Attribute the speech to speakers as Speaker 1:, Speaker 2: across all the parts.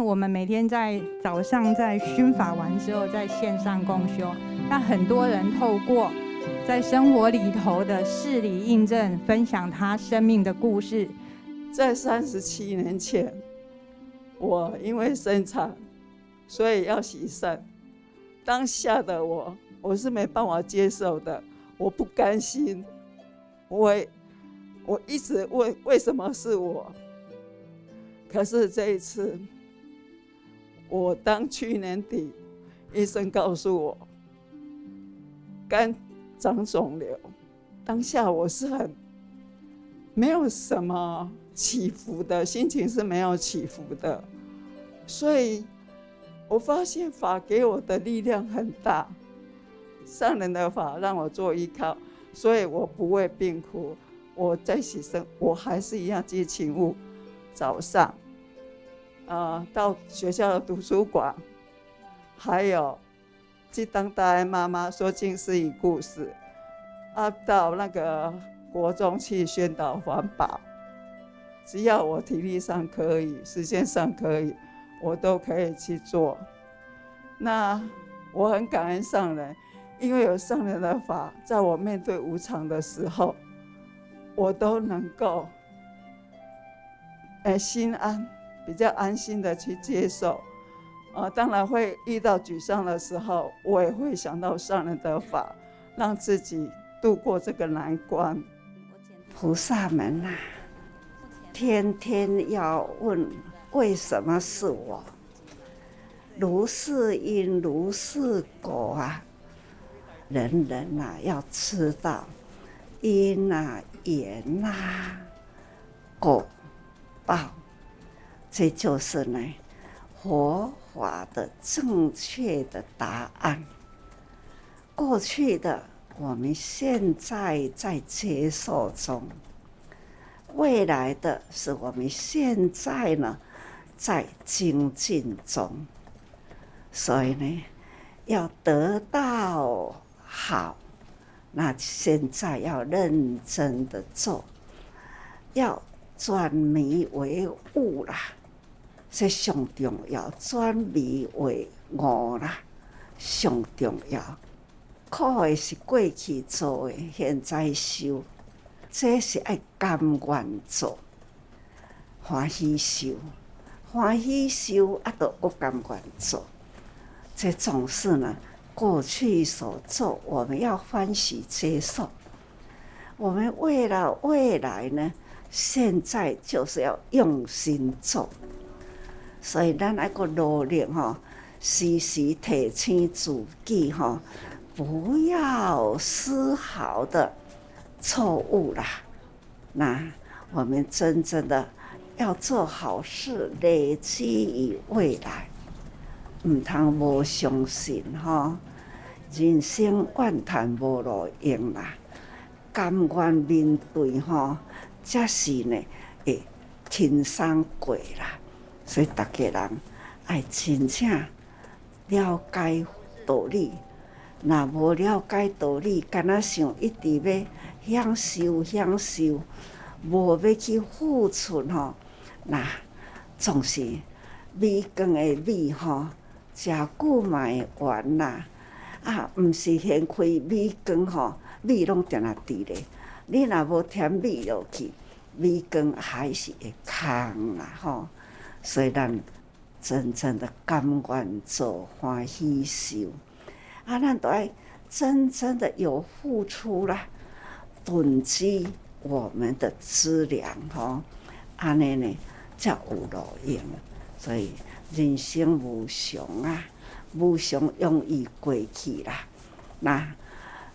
Speaker 1: 我们每天在早上在熏法完之后，在线上共修，那很多人透过在生活里头的事理印证，分享他生命的故事。
Speaker 2: 在37年前，我因为生产，所以要洗肾。当下的我是没办法接受的，我不甘心，我一直问为什么是我。可是这一次，当去年底医生告诉我肝长肿瘤，当下我是很没有什么起伏的，心情是没有起伏的，所以我发现法给我的力量很大，上人的法让我做依靠，所以我不会病哭。我在洗肾，我还是一样接勤务，早上到学校的图书馆，还有去当大爱妈妈说近视语故事，到那个国中去宣导环保。只要我体力上可以，时间上可以，我都可以去做。那我很感恩上人，因为有上人的法，在我面对无常的时候，我都能够心安，比较安心的去接受。当然会遇到沮丧的时候，我也会想到上人的法，让自己度过这个难关。
Speaker 3: 菩萨们啊，天天要问为什么是我，如是因如是果啊，人人啊要知道因啊缘啊果报，这就是呢佛法的正确的答案。过去的我们现在在接受中，未来的是我们现在呢在精进中，所以呢要得到好，那现在要认真的做，要转迷为悟啦，这上重要，转迷为悟啦，上重要。苦的是过去做的，现在修，这是要甘愿做，欢喜修，欢喜修啊，都不甘愿做。这种事呢，过去所做，我们要欢喜接受。我们为了未来呢，现在就是要用心做。所以咱要个努力时时提醒自己不要丝毫的错误啦。那我们真正的要做好事，累积于未来，唔通无相信人生怨叹无路用啦，甘愿面对才是呢会轻松过啦。所以大家人爱真正了解道理，若无了解道理，敢若想一直要享受，无要去付出那总是米缸的米食久嘛会完啦。毋是掀开米缸米拢定定伫咧，你若无添米落去，米缸还是会空啦所以咱真正的甘愿做，欢喜受咱都要真正的有付出啦，囤积我们的资粮安尼呢才有路用。所以人生无常无常容易过去啦。那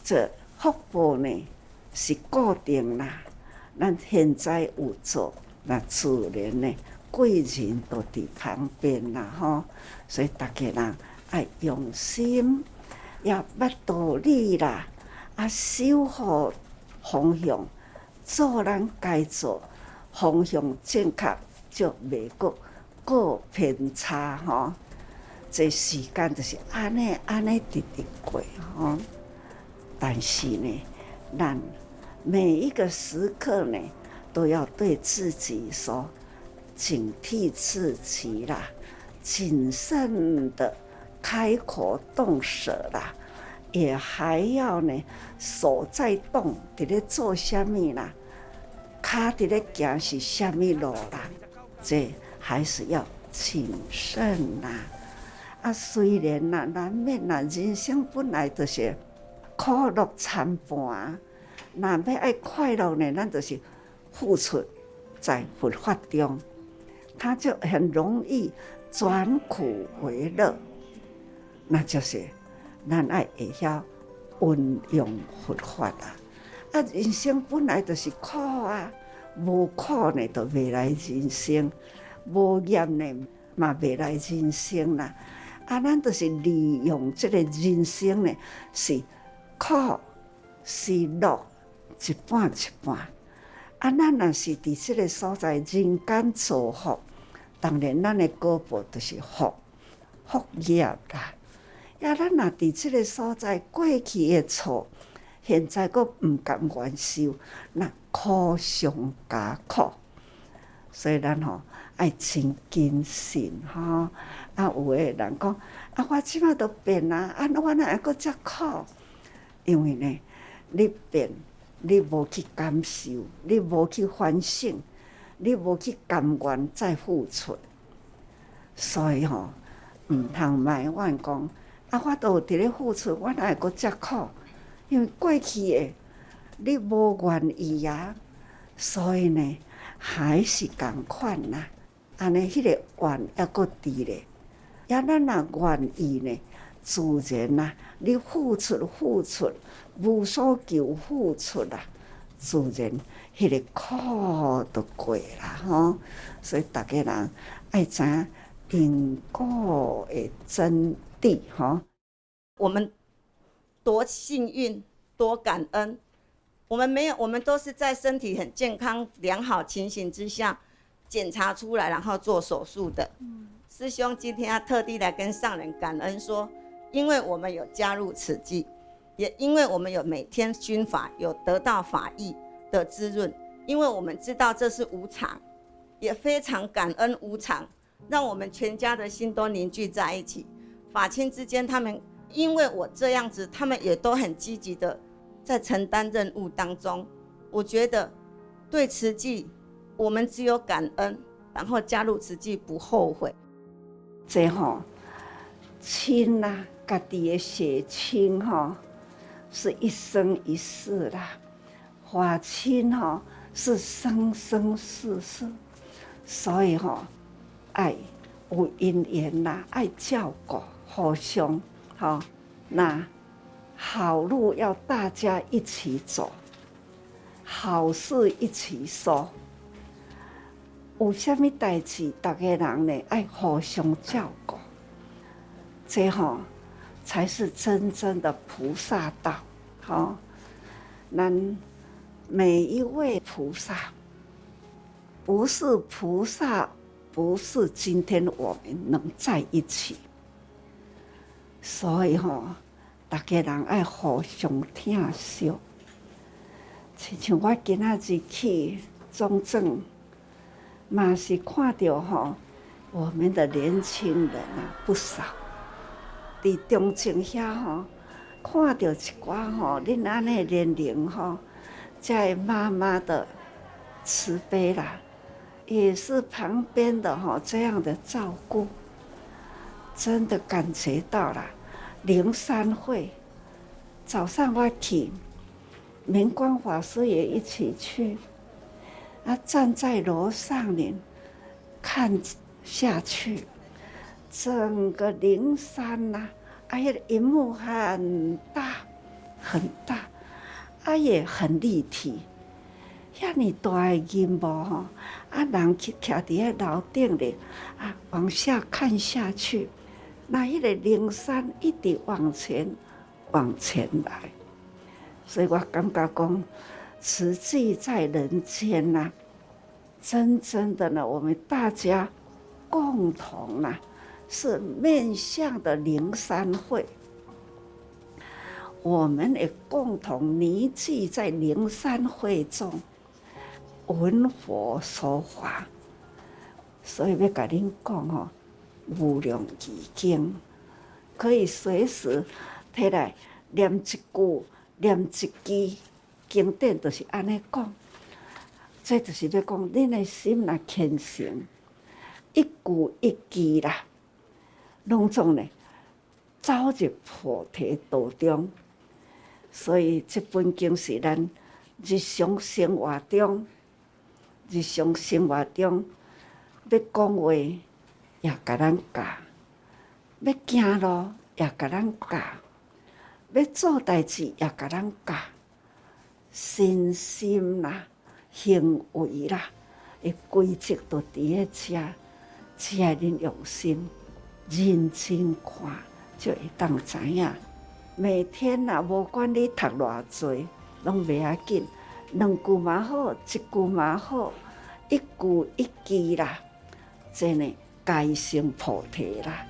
Speaker 3: 这福报呢是固定啦，咱现在有做，那自然呢贵人都伫旁边啦所以大家人要用心，要捌道理啦，守护方向，做咱该做，方向正确，就袂过偏差这时间就是安尼直过但是呢，咱每一个时刻呢，都要对自己说，警惕自己啦，谨慎的开口动舌啦，也还要呢手在动，伫咧做什么啦，脚伫咧行是什么路啦，这还是要谨慎啦。啊，虽然啦，难免啦，人生本来就是苦乐参半，若要爱快乐呢，咱就是付出在佛法中，他就很容易转苦为乐。那就是咱爱会晓运用佛法啦。啊，人生本来就是苦啊，无苦呢就袂来人生，无业呢嘛袂来人生啦。啊，咱就是利用这个人生呢，是苦是乐，一半一半。啊，咱若是伫这个所在人间造福，当然咱的果报就是福业啦。呀，咱若伫这个所在过去的错，现在佫毋甘愿受，那苦上加苦。所以咱吼爱真谨慎吼。啊，有的人讲啊，我即摆都变啊，啊，我哪会佫遮苦？因为呢，你变，你无去感受，你无去反省，你无去甘愿再付出，所以吼，毋通埋怨讲啊，我都有伫咧付出，我哪会佫遮苦？因为过去的你无愿意啊，所以呢，还是共款啦。安尼，迄个愿还佫伫咧。呀，咱若愿意呢，自然啦，你付出，无所求付出啦，自然迄个苦就过啦吼。所以大家人爱知影因果的真谛吼。
Speaker 4: 我们多幸运，多感恩。我们都是在身体很健康、良好情形之下检查出来，然后做手术的。师兄今天要特地来跟上人感恩说，因为我们有加入慈济，也因为我们有每天熏法，有得到法益的滋润，因为我们知道这是无常，也非常感恩无常，让我们全家的心都凝聚在一起。法亲之间，他们因为我这样子，他们也都很积极的在承担任务当中。我觉得对慈济，我们只有感恩，然后加入慈济不后悔。
Speaker 3: 这吼亲啦，家己的血亲吼，是一生一世啦；法亲吼是生生世世。所以吼，爱有因缘啦，爱照顾，互相吼。那好路要大家一起走，好事一起做。有啥物代志，大家人呢爱互相照顾，这吼才是真正的菩萨道。吼，咱每一位菩萨，不是菩萨，不是今天我们能在一起。所以吼，大家人爱互相疼惜。亲像我今仔日去中正。嘛是看到吼，我们的年轻人啊不少，伫中正遐吼，看到一寡吼，恁安尼年龄吼，在妈妈的慈悲啦，也是旁边的吼这样的照顾，真的感觉到了。03会早上我去，明光法师也一起去。站在楼上呢，看下去，整个灵山呐，迄个荧幕很大很大，也很立体。遐尼大的银幕吼，人去徛伫个楼顶咧，往下看下去，那迄个灵山一直往前来，所以我感觉讲。慈济在人间呐，真正的呢，我们大家共同呐，是面向的灵山会，我们也共同凝聚在灵山会中，闻佛说法。所以要甲恁讲吼，无量义经，可以随时摕来念一句、念一支。经典就是安尼讲，这就是要讲恁的心若虔诚，一句一句啦，拢总呢走入菩提道中。所以这本经是咱日常生活中要讲话也甲咱教，要行路也甲咱教，要做代志也甲咱教。身心啦、行为啦，的规则都伫咧遮，只要恁用心、认真看，就会当知影。每天啊，无管你读偌济，拢袂要紧，两句嘛好，一句嘛好，一句一句啦，真诶，皆成菩提啦。